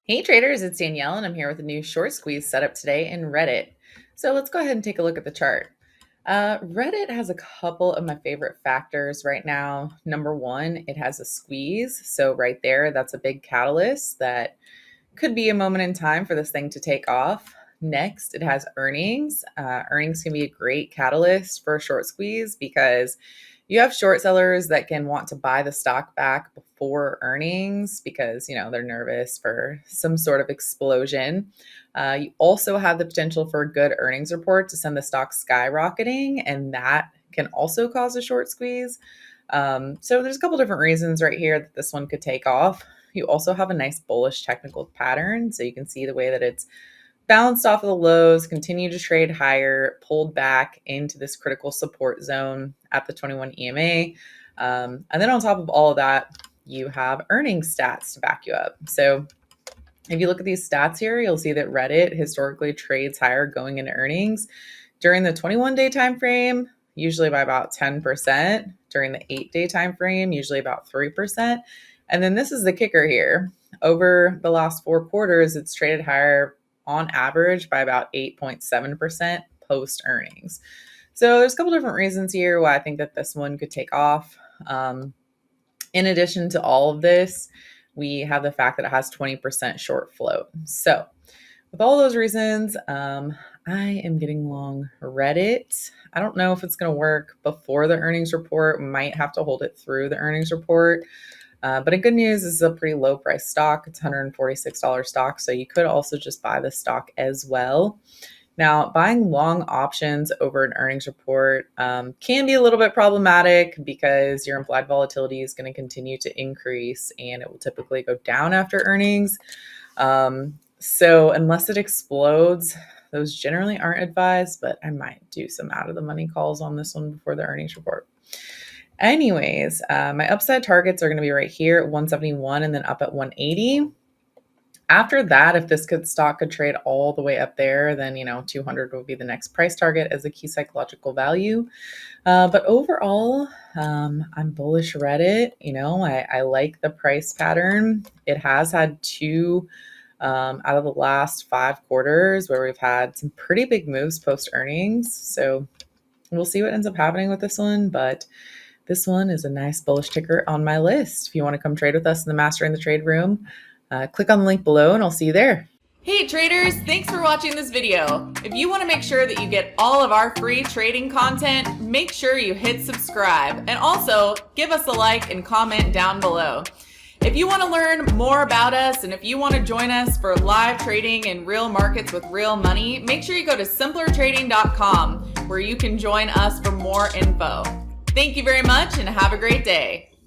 Hey traders, it's Danielle and I'm here with a new short squeeze setup today in Reddit. So let's go ahead and take a look at the chart. Reddit has a couple of my favorite factors right now. Number one, it has a squeeze. So right there, that's a big catalyst that could be a moment in time for this thing to take off. Next, it has earnings. Earnings can be a great catalyst for a short squeeze because you have short sellers that can want to buy the stock back before earnings because they're nervous for some sort of explosion. You also have the potential for a good earnings report to send the stock skyrocketing, and that can also cause a short squeeze. So there's a couple different reasons right here that this one could take off. You also have a nice bullish technical pattern. So you can see the way that it's bounced off of the lows, continued to trade higher, pulled back into this critical support zone at the 21 EMA. And then on top of all of that, you have earnings stats to back you up. So if you look at these stats here, you'll see that Reddit historically trades higher going into earnings during the 21-day time frame, usually by about 10%. During the 8-day time frame, usually about 3%. And then this is the kicker here. Over the last 4 quarters, it's traded higher on average by about 8.7% post earnings. So there's a couple different reasons here why I think that this one could take off. In addition to all of this, we have the fact that it has 20% short float. So with all those reasons, I am getting long Reddit. I don't know if it's going to work before the earnings report. We might have to hold it through the earnings report. But in good news, this is a pretty low price stock. It's $146 stock. So you could also just buy the stock as well. Now, buying long options over an earnings report can be a little bit problematic because your implied volatility is going to continue to increase and it will typically go down after earnings. So unless it explodes, those generally aren't advised, but I might do some out of the money calls on this one before the earnings report. Anyways, my upside targets are going to be right here at 171 and then up at 180. After that, if this stock could trade all the way up there, then 200 will be the next price target as a key psychological value. But overall, I'm bullish Reddit. I like the price pattern. It has had 2 out of the last 5 quarters where we've had some pretty big moves post earnings. So we'll see what ends up happening with this one, but this one is a nice bullish ticker on my list. If you want to come trade with us in the Mastering the Trade room, click on the link below and I'll see you there. Hey traders, thanks for watching this video. If you want to make sure that you get all of our free trading content, make sure you hit subscribe and also give us a like and comment down below. If you want to learn more about us and if you want to join us for live trading in real markets with real money, make sure you go to simplertrading.com where you can join us for more info. Thank you very much and have a great day.